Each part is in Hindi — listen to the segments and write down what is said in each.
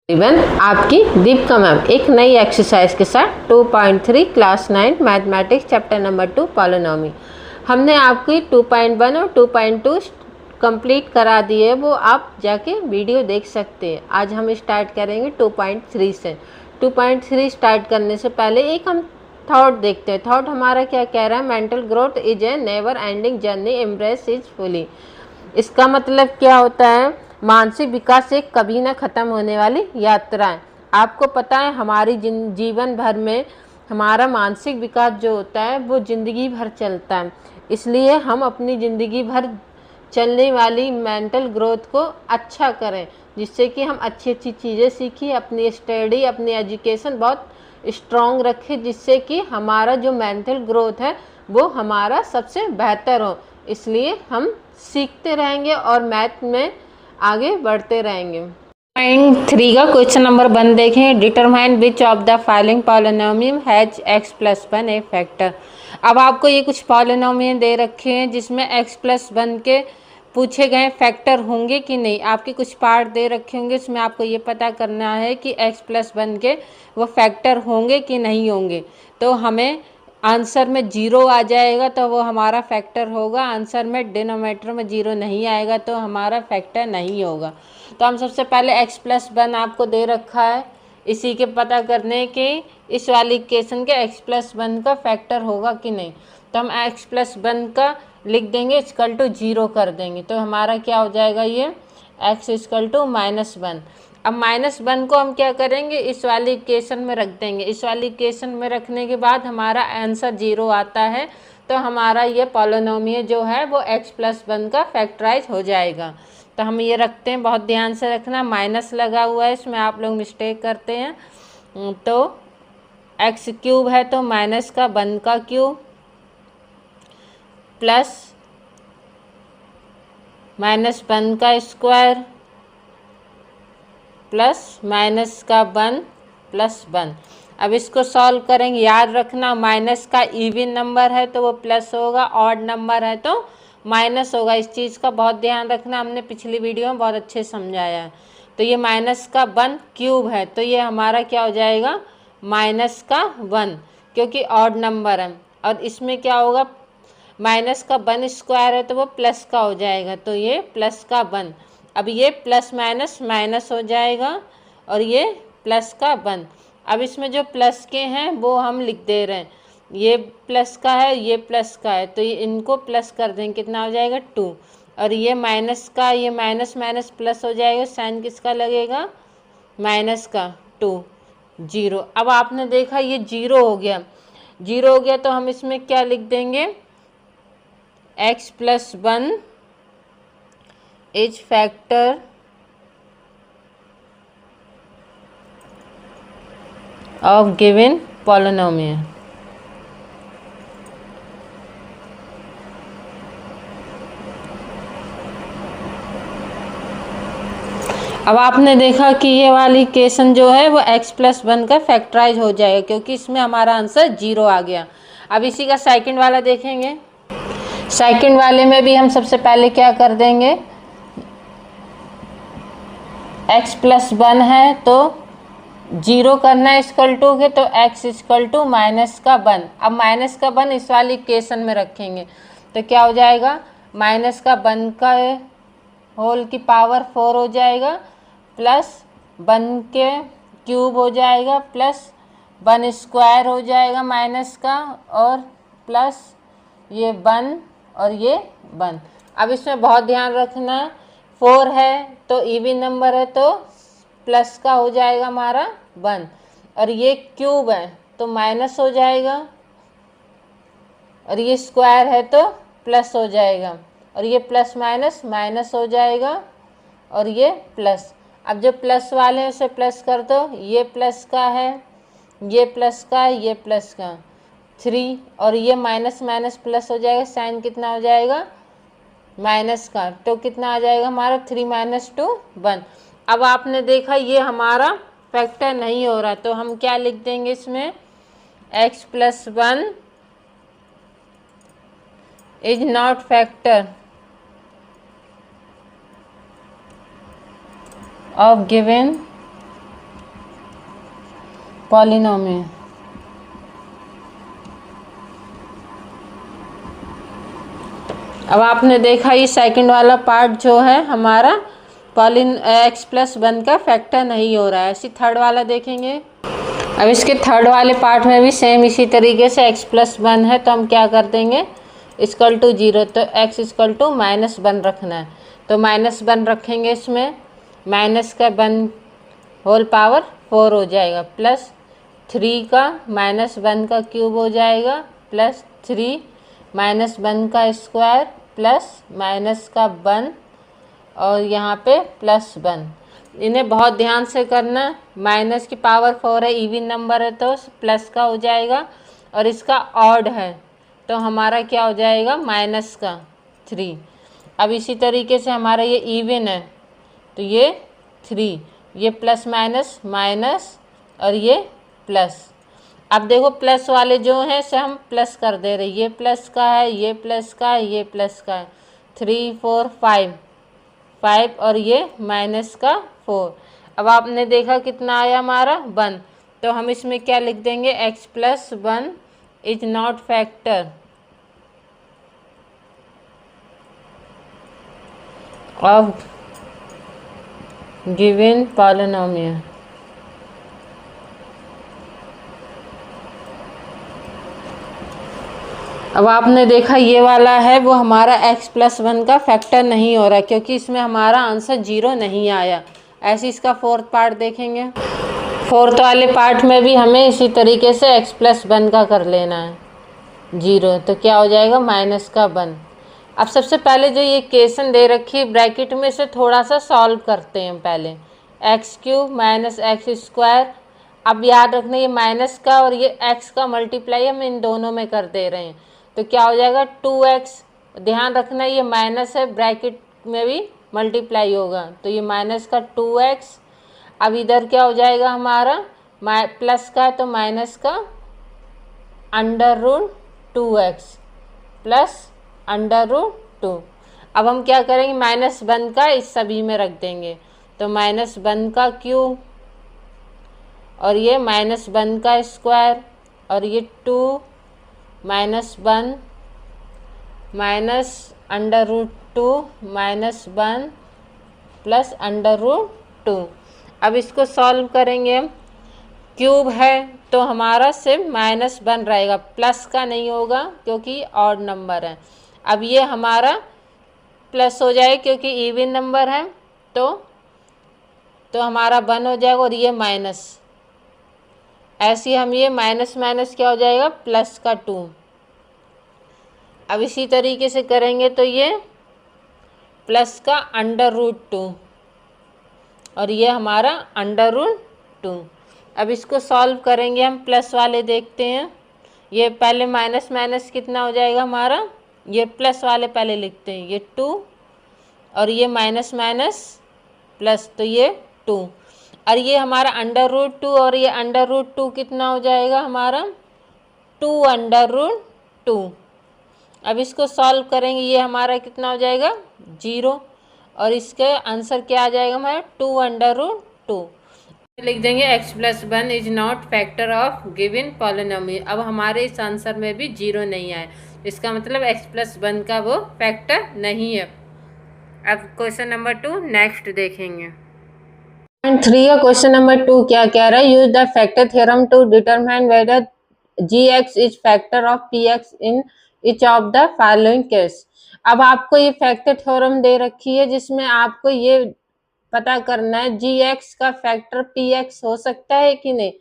इवन आपकी दीपिका मैम एक नई एक्सरसाइज के साथ 2.3 क्लास 9 मैथमेटिक्स चैप्टर नंबर 2 पॉलिनोमी। हमने आपकी 2.1 और 2.2 कंप्लीट करा दी है, वो आप जाके वीडियो देख सकते हैं। आज हम स्टार्ट करेंगे 2.3 से। 2.3 स्टार्ट करने से पहले एक हम थॉट देखते हैं। थॉट हमारा क्या कह रहा है? Mental growth is a never ending journey, embrace is fully. इसका मतलब क्या होता है? मानसिक विकास एक कभी ना ख़त्म होने वाली यात्रा है। आपको पता है हमारी जीवन भर में हमारा मानसिक विकास जो होता है वो ज़िंदगी भर चलता है। इसलिए हम अपनी ज़िंदगी भर चलने वाली मेंटल ग्रोथ को अच्छा करें, जिससे कि हम अच्छी अच्छी चीज़ें सीखें, अपनी स्टडी अपनी एजुकेशन बहुत स्ट्रॉन्ग रखें, जिससे कि हमारा जो मेंटल ग्रोथ है वो हमारा सबसे बेहतर हो। इसलिए हम सीखते रहेंगे और मैथ में आगे बढ़ते रहेंगे। 3 का क्वेश्चन नंबर 1 देखें। Determine which of the following polynomial has x+1 a factor. अब आपको ये कुछ पॉलिनोमियम दे रखे हैं जिसमें x+1 के पूछे गए फैक्टर होंगे कि नहीं। आपके कुछ पार्ट दे रखे होंगे, इसमें आपको ये पता करना है कि x+1 के वो फैक्टर होंगे कि नहीं होंगे। तो हमें आंसर में 0 आ जाएगा तो वो हमारा फैक्टर होगा। आंसर में डिनोमिनेटर में 0 नहीं आएगा तो हमारा फैक्टर नहीं होगा। तो हम सबसे पहले x+1 आपको दे रखा है, इसी के पता करने के इस वाली इक्वेशन के x+1 का फैक्टर होगा कि नहीं। तो हम x+1 का लिख देंगे इक्वल टू 0 कर देंगे, तो हमारा क्या हो जाएगा? ये x इक्वल टू -1। अब -1 को हम क्या करेंगे? इस वाली इक्वेशन में रख देंगे। इस वाली इक्वेशन में रखने के बाद हमारा आंसर 0 आता है, तो हमारा ये पॉलिनोमियल जो है वो x+1 का फैक्टराइज हो जाएगा। तो हम ये रखते हैं, बहुत ध्यान से रखना, माइनस लगा हुआ है इसमें, आप लोग मिस्टेक करते हैं। तो x³ है तो -1 का क्यूब प्लस -1 का स्क्वायर प्लस -1 प्लस 1। अब इसको सॉल्व करेंगे। याद रखना माइनस का इवन नंबर है तो वो प्लस होगा, ऑड नंबर है तो माइनस होगा। इस चीज़ का बहुत ध्यान रखना, हमने पिछली वीडियो में बहुत अच्छे समझाया है। तो ये -1³ है तो ये हमारा क्या हो जाएगा? -1, क्योंकि ऑड नंबर है। और इसमें क्या होगा? -1 स्क्वायर है तो वो प्लस का हो जाएगा, तो ये +1। अब ये प्लस माइनस माइनस हो जाएगा और ये +1। अब इसमें जो प्लस के हैं वो हम लिख दे रहे हैं, ये प्लस का है ये प्लस का है, तो ये इनको प्लस कर देंगे, कितना हो जाएगा? 2। और ये माइनस का, ये माइनस माइनस प्लस हो जाएगा, साइन किसका लगेगा? माइनस का 2, 0। अब आपने देखा ये 0 हो गया। 0 हो गया तो हम इसमें क्या लिख देंगे? x+1 is factor of given polynomial. अब आपने देखा कि ये वाली इक्वेशन जो है वो x+1 का फैक्टराइज हो जाएगा, क्योंकि इसमें हमारा आंसर 0 आ गया। अब इसी का सेकंड वाला देखेंगे। सेकंड वाले में भी हम सबसे पहले क्या कर देंगे? x+1 है तो 0 करना है इक्वल टू के, तो x इक्वल टू -1। अब -1 इस वाली इक्वेशन में रखेंगे तो क्या हो जाएगा? -1 का होल की पावर 4 हो जाएगा, प्लस 1 के क्यूब हो जाएगा, प्लस 1 स्क्वायर हो जाएगा माइनस का, और प्लस ये 1 और ये 1। अब इसमें बहुत ध्यान रखना, 4 है तो इवन नंबर है तो प्लस का हो जाएगा हमारा 1, और ये क्यूब है तो माइनस हो जाएगा, और ये स्क्वायर है तो प्लस हो जाएगा, और ये प्लस माइनस माइनस हो जाएगा, और ये प्लस। अब जो प्लस वाले हैं उसे प्लस कर दो, ये प्लस का है, ये प्लस का है, ये प्लस का 3, और ये माइनस माइनस प्लस हो जाएगा, साइन कितना हो जाएगा? माइनस का, तो कितना आ जाएगा हमारा? 3 - 2 1। अब आपने देखा ये हमारा फैक्टर नहीं हो रहा, तो हम क्या लिख देंगे इसमें? x+1 is not factor of given polynomial. अब आपने देखा ये सेकंड वाला पार्ट जो है हमारा x+1 का फैक्टर नहीं हो रहा है। ऐसी थर्ड वाला देखेंगे। अब इसके थर्ड वाले पार्ट में भी सेम इसी तरीके से x+1 है, तो हम क्या कर देंगे =0, तो x =-1 रखना है, तो -1 रखेंगे। इसमें माइनस का 1 होल पावर 4 हो जाएगा, प्लस 3 का -1 का क्यूब हो जाएगा, प्लस 3 -1 का स्क्वायर, प्लस माइनस का 1 और यहाँ पे +1। इन्हें बहुत ध्यान से करना। माइनस की पावर 4 है, इवन नंबर है तो प्लस का हो जाएगा, और इसका ऑड है तो हमारा क्या हो जाएगा -3। अब इसी तरीके से हमारा ये इवन है तो ये 3, ये प्लस माइनस माइनस और ये प्लस। अब देखो प्लस वाले जो हैं से हम प्लस कर दे रहे, ये प्लस का है, ये प्लस का है, ये प्लस का है। 3 4 5 और ये माइनस का 4। अब आपने देखा कितना आया हमारा 1, तो हम इसमें क्या लिख देंगे x+1 is not factor of given polynomial. अब आपने देखा ये वाला है वो हमारा x+1 का फैक्टर नहीं हो रहा है, क्योंकि इसमें हमारा आंसर 0 नहीं आया। ऐसे इसका फोर्थ पार्ट देखेंगे। फोर्थ वाले पार्ट में भी हमें इसी तरीके से x+1 का कर लेना है 0, तो क्या हो जाएगा -1। अब सबसे पहले जो ये इक्वेशन दे रखी है ब्रैकेट में, से थोड़ा सा सॉल्व करते हैं पहले। x³ - x²। अब याद रखना ये माइनस का और ये x का मल्टीप्लाई हम इन दोनों में कर दे रहे हैं, तो क्या हो जाएगा 2x। ध्यान रखना ये माइनस है, ब्रैकेट में भी मल्टीप्लाई होगा, तो ये माइनस का 2x। अब इधर क्या हो जाएगा हमारा प्लस का है तो माइनस का √2x प्लस √2। अब हम क्या करेंगे -1 का इस सभी में रख देंगे, तो -1 का क्यूब और ये -1 का स्क्वायर और ये 2 -1 -√2 -1 प्लस √2। अब इसको सॉल्व करेंगे हम। क्यूब है तो हमारा सिर्फ -1 रहेगा, प्लस का नहीं होगा क्योंकि ऑड नंबर है। अब ये हमारा प्लस हो जाएगा क्योंकि इवन नंबर है, तो हमारा 1 हो जाएगा, और ये माइनस। ऐसे हम ये माइनस माइनस क्या हो जाएगा प्लस का 2। अब इसी तरीके से करेंगे तो ये प्लस का √2 और ये हमारा √2। अब इसको सॉल्व करेंगे हम। प्लस वाले देखते हैं, ये पहले माइनस माइनस कितना हो जाएगा हमारा, ये प्लस वाले पहले लिखते हैं, ये 2 और ये माइनस माइनस प्लस, तो ये 2 और ये हमारा √2 और ये √2 कितना हो जाएगा हमारा 2√2। अब इसको सॉल्व करेंगे, ये हमारा कितना हो जाएगा 0 और इसके आंसर क्या आ जाएगा हमारा 2√2। लिख देंगे x+1 is not factor of given polynomial. अब हमारे इस आंसर में भी 0 नहीं आए, इसका मतलब x+1 का वो फैक्टर नहीं है। अब क्वेश्चन नंबर 2 नेक्स्ट देखेंगे। 3 का क्वेश्चन नंबर 2 क्या कह रहा है, use the factor theorem to determine whether gx is factor of px in each of the following case. अब आपको ये फैक्टर थ्योरम दे रखी है जिसमें आपको ये पता करना है gx का फैक्टर px हो सकता है कि नहीं।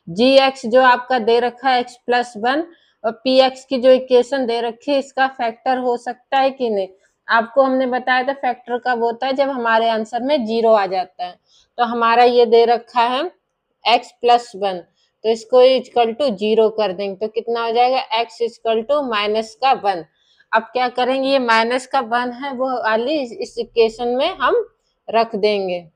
gx जो आपका दे रखा है x+1 और px की जो इक्वेशन दे रखी है इसका फैक्टर हो सकता है कि नहीं। आपको हमने बताया था फैक्टर कब होता है, जब हमारे आंसर में 0 आ जाता है। तो हमारा ये दे रखा है x+1, तो इसको इक्वल टू 0 कर देंगे, तो कितना हो जाएगा x इक्वल टू -1। अब क्या करेंगे, ये -1 है वो वाली इस इक्वेशन में हम रख देंगे।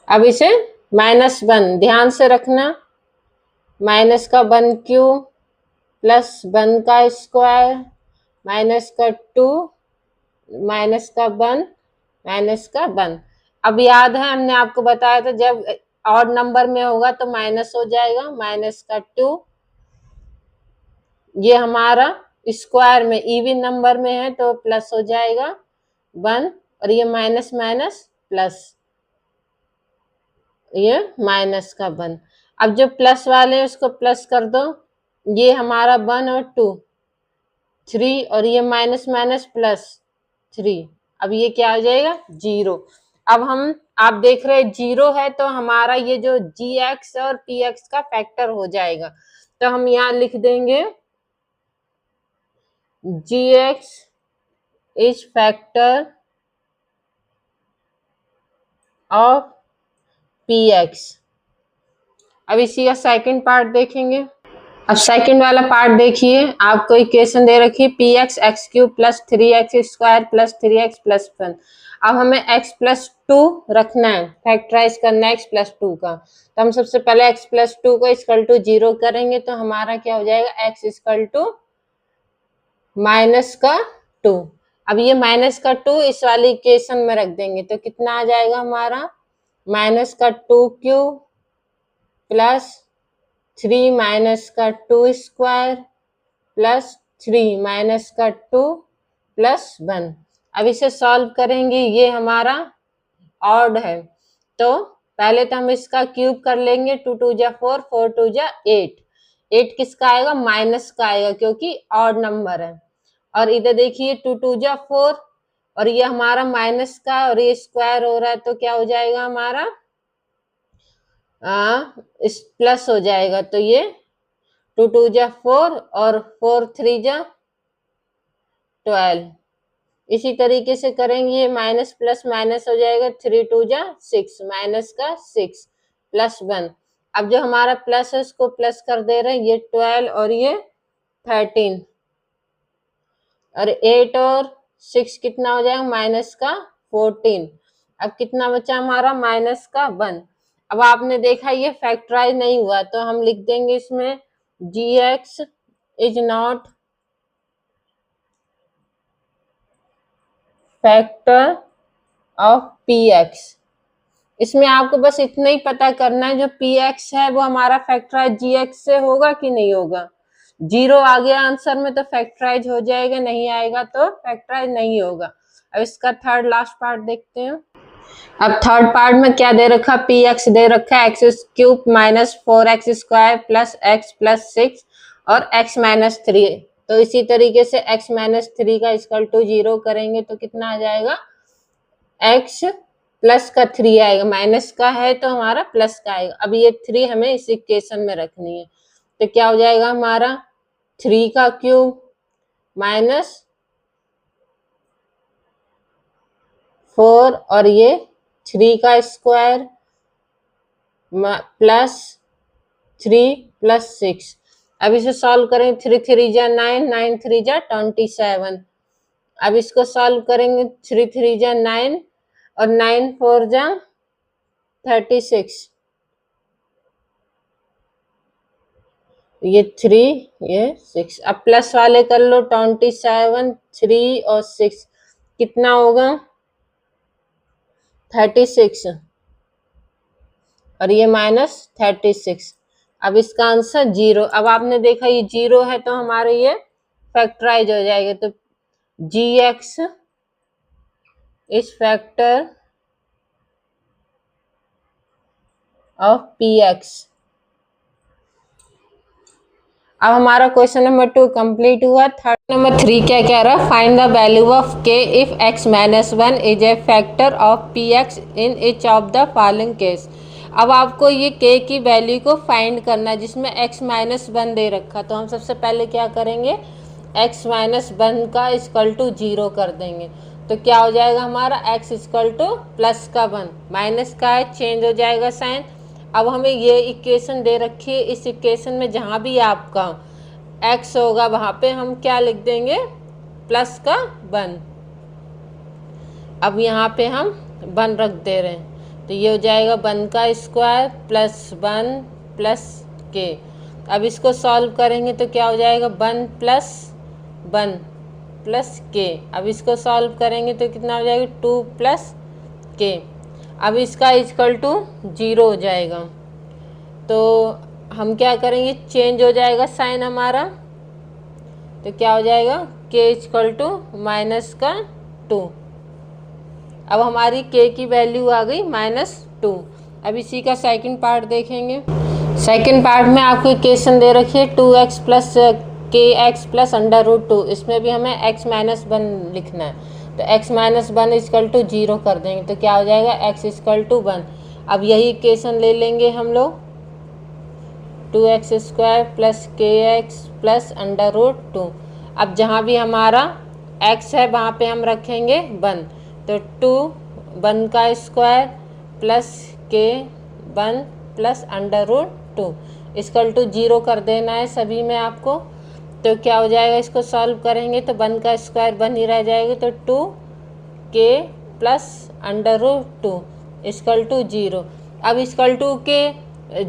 अब इसे -1 ध्यान से रखना, -1 क्यूब प्लस 1 का स्क्वायर -2 -1 -1। अब याद है हमने आपको बताया था जब ऑड नंबर में होगा तो माइनस हो जाएगा, माइनस का 2, ये हमारा स्क्वायर में इवन नंबर में है तो प्लस हो जाएगा 1, और ये माइनस माइनस प्लस, ये माइनस का 1। अब जो प्लस वाले हैं उसको प्लस कर दो, ये हमारा 1 और 2 3, और ये माइनस माइनस प्लस 3, अब ये क्या हो जाएगा 0। अब हम आप देख रहे हैं 0 है तो हमारा ये जो gx और px का फैक्टर हो जाएगा, तो हम यहाँ लिख देंगे gx is factor of px। अब इसी का सेकंड पार्ट देखेंगे। अब सेकंड वाला पार्ट देखिए, आपको इक्वेशन दे रखी है px x cube plus 3x square plus 3x plus 1। अब हमें x प्लस 2 रखना है, फैक्टराइज करना है x प्लस 2 का, तो हम सबसे पहले x प्लस 2 को इक्वल टू 0 करेंगे तो हमारा क्या हो जाएगा x इक्वल टू माइनस का 2। अब ये माइनस का 2 इस वाली इक्वेशन में रख देंगे तो कितना आ जाएगा हमारा माइनस का 2 क्यूब प्लस 3 माइनस का 2 स्क्वायर प्लस 3 माइनस का 2 प्लस 1। अब इसे सॉल्व करेंगे, ये हमारा ऑड है तो पहले तो हम इसका क्यूब कर लेंगे, 2 2 जा 4, 4 2 जा 8, 8 किसका आएगा माइनस का आएगा क्योंकि ऑड नंबर है। और इधर देखिए 2 2 जा 4, और ये हमारा माइनस का और ये स्क्वायर हो रहा है तो क्या हो जाएगा हमारा इस प्लस हो जाएगा, तो ये 2 2 जा 4 और 4 3 जा 12। इसी तरीके से करेंगे, ये माइनस प्लस माइनस हो जाएगा, 3 2 जा 6 माइनस का 6 प्लस 1। अब जो हमारा प्लस है उसको प्लस कर दे रहे हैं, ये 12 और ये 13, और 8 और 6 कितना हो जाएगा माइनस का 14। अब कितना बचा हमारा माइनस का 1। अब आपने देखा ये फैक्टराइज नहीं हुआ तो हम लिख देंगे इसमें gx is not factor of px। इसमें आपको बस इतना ही पता करना है जो px है वो हमारा फैक्टराइज gx से होगा कि नहीं होगा। 0 आ गया आंसर में तो फैक्टराइज हो जाएगा, नहीं आएगा तो फैक्टराइज नहीं होगा। अब इसका थर्ड लास्ट पार्ट देखते हैं। अब थर्ड पार्ट में क्या दे रखा, px दे रखा है x cube minus 4x square plus x plus 6 और x माइनस 3। तो इसी तरीके से x माइनस 3 का इक्वल टू 0 करेंगे तो कितना आ जाएगा x प्लस का 3 आएगा, माइनस का है तो हमारा प्लस का आएगा। अब ये 3 हमें इस इक्वेशन में रखनी है तो क्या हो जाएगा हमारा 3 का क्यूब माइनस 4 और ये 3 का स्क्वायर प्लस 3 प्लस 6। अब इसे सॉल्व करेंगे, 3 3 जा 9, 9 3 जा 27। अब इसको सॉल्व करेंगे, 3 3 जा 9 और 9 4 जा 36, ये 3 ये 6। अब प्लस वाले कर लो, 27 3 और 6 कितना होगा 36, और ये माइनस 36। अब इसका आंसर 0। अब आपने देखा ये 0 है तो हमारे ये फैक्टराइज हो जाएगा, तो gx is factor of px। अब हमारा क्वेश्चन नंबर 2 कंप्लीट हुआ। थर्ड नंबर 3 क्या कह रहा है, find the value of k if x minus 1 is a factor of px in each of the following case. अब आपको ये k की वैल्यू को फाइंड करना है जिसमें x माइनस 1 दे रखा, तो हम सबसे पहले क्या करेंगे x माइनस 1 का इक्वल टू 0 कर देंगे तो क्या हो जाएगा हमारा x इक्वल टू प्लस का 1, माइनस का है चेंज हो जाएगा साइन। अब हमें ये इक्वेशन दे रखी है, इस इक्वेशन में जहाँ भी आपका x होगा वहाँ पे हम क्या लिख देंगे प्लस का 1। अब यहाँ पे हम 1 रख दे रहे हैं तो ये हो जाएगा 1 का स्क्वायर प्लस 1 प्लस k। अब इसको सॉल्व करेंगे तो क्या हो जाएगा 1 प्लस 1 प्लस k। अब इसको सॉल्व करेंगे तो कितना हो जाएगा 2 प्लस k। अब इसका इक्वल टू 0 हो जाएगा, तो हम क्या करेंगे, चेंज हो जाएगा साइन हमारा, तो क्या हो जाएगा k इक्वल टू -2। अब हमारी k की वैल्यू आ गई -2। अब इसी का सेकंड पार्ट देखेंगे। सेकंड पार्ट में आपको इक्वेशन दे रखी है 2x प्लस kx प्लस √2। इसमें भी हमें x माइनस 1 लिखना है, तो x माइनस 1 इक्वल टू 0 कर देंगे, तो क्या हो जाएगा x इक्वल टू 1। अब यही इक्वेशन ले लेंगे हम लोग 2x² प्लस kx प्लस √2। अब जहाँ भी हमारा x है वहाँ पे हम रखेंगे 1, तो 1 का square plus k 1 plus √2 equal to 0 कर देना है सभी में आपको। तो क्या हो जाएगा, इसको सॉल्व करेंगे तो 1 का स्क्वायर 1 ही रह जाएगा, तो 2k प्लस √2 इक्वल टू 0। अब इक्वल टू के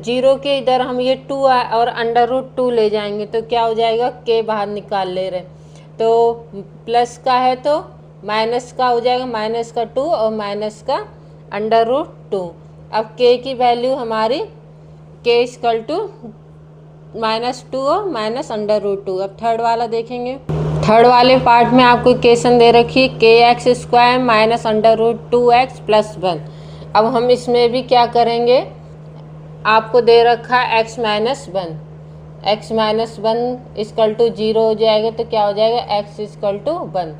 0 के इधर हम ये 2 और √2 ले जाएंगे, तो क्या हो जाएगा, k बाहर निकाल ले रहे, तो प्लस का है तो माइनस का हो जाएगा, माइनस का 2 और माइनस का √2। अब k की वैल्यू हमारी k इक्वल टू -2 और -√2। अब थर्ड वाला देखेंगे। थर्ड वाले पार्ट में आपको इक्वेशन दे रखी है kx² -√2x प्लस 1। अब हम इसमें भी क्या करेंगे, आपको दे रखा है x माइनस 1 इक्वल टू 0 हो जाएगा, तो क्या हो जाएगा x इक्वल टू 1।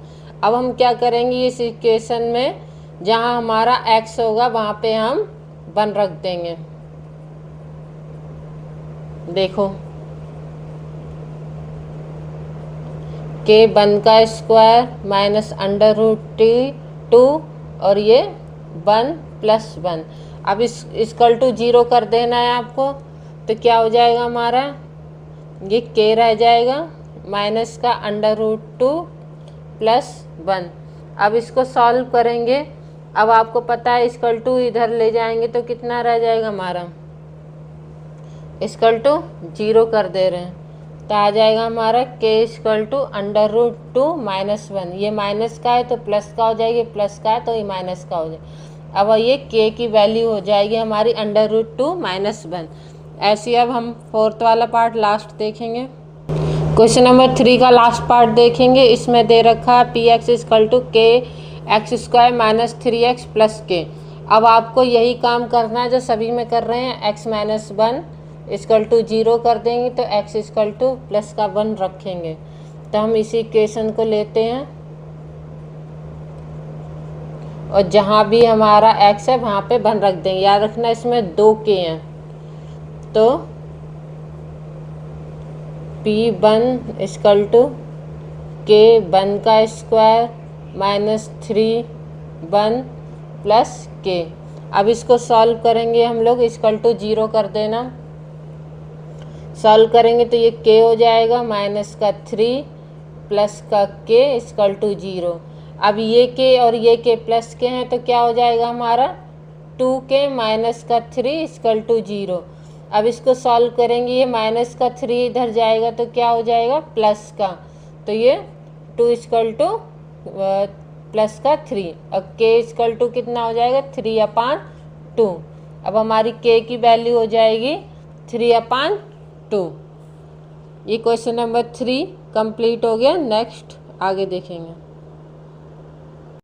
अब हम क्या करेंगे, इस इक्वेशन में जहाँ हमारा x होगा वहाँ पे हम 1 रख देंगे। देखो k 1 का स्क्वायर माइनस √2 और ये 1 प्लस 1। अब इस इक्वल टू 0 कर देना है आपको, तो क्या हो जाएगा हमारा, ये k रह जाएगा माइनस का √2 प्लस 1। अब इसको सॉल्व करेंगे। अब आपको पता है इक्वल टू इधर ले जाएंगे तो कितना रह जाएगा हमारा, इक्वल टू 0 कर दे रहे हैं, तो आ जाएगा हमारा k इक्वल टू √2 माइनस 1। ये माइनस का है तो प्लस का हो जाएगी, प्लस का है तो ये माइनस का हो जाएगा। अब ये k की वैल्यू हो जाएगी हमारी √2 माइनस 1। ऐसे अब हम फोर्थ वाला पार्ट लास्ट देखेंगे। क्वेश्चन नंबर 3 का लास्ट पार्ट देखेंगे। इसमें दे रखा है px equal to kx² -3x plus k। अब आपको यही काम करना है जो सभी में कर रहे हैं, x माइनस 1 इक्वल टू 0 कर देंगे, तो x इक्वल टू प्लस का 1 रखेंगे। तो हम इसी इक्वेशन को लेते हैं और जहाँ भी हमारा x है वहाँ पे 1 रख देंगे। याद रखना इसमें 2 k हैं, तो p1 इक्वल टू k 1 का स्क्वायर -3 1 प्लस k। अब इसको सॉल्व करेंगे हम लोग, इक्वल टू 0 कर देना। सॉल्व करेंगे तो ये k हो जाएगा माइनस का 3 प्लस का k इक्वल टू 0। अब ये k और ये k प्लस के हैं, तो क्या हो जाएगा हमारा 2k माइनस का 3 इक्वल टू 0। अब इसको सॉल्व करेंगे, ये माइनस का 3 इधर जाएगा तो क्या हो जाएगा प्लस का, तो ये 2 इक्वल टू प्लस का 3 और k इक्वल टू कितना हो जाएगा 3/2। अब हमारी k की वैल्यू हो जाएगी 3/2। ये क्वेश्चन नंबर 3 कंप्लीट हो गया। नेक्स्ट आगे देखेंगे।